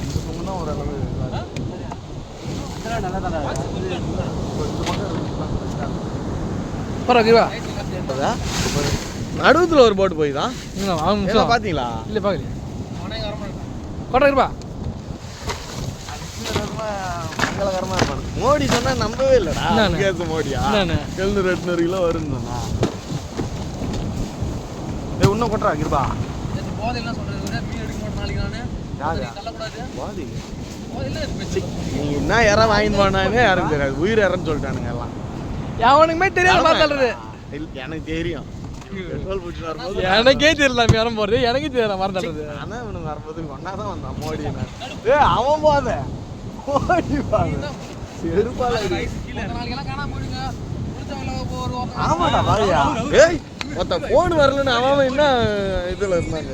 இந்த பொங்கல் தான் ஓரளவு நடுவுல ஒரு போட்டு போய் தான் பாத்தீங்களா? இல்ல பாக்கல கோட்டை இருப்பா மங்களகரமா இருப்பான். மோடி சொன்னா நம்பவே இல்லடா. மோடியா 700-800 கிலோ வரும் சொன்னா இன்னும் கொட்டுறா இருப்பா. நீங்க என்ன யாரும் வாங்கிட்டு போனானே யாரும் தெரியாது. உயிர் யாருன்னு சொல்லிட்டானுங்க எல்லாம். எவனுக்குமே தெரியாது. எனக்கு தெரியும். எனக்கே தெரியல யாரும் போறது. எனக்கே தெரியல மறந்துடுறது. ஆனா இவனுக்கு வரும்போது ஒன்னாதான் வந்தான் மோடி. அவன் போத மோடி செருப்பால. ஆமாடா பாரியா. ஏய் மொத்த போன் வரலன்னு அவன் என்ன இதுல இருந்தாங்க.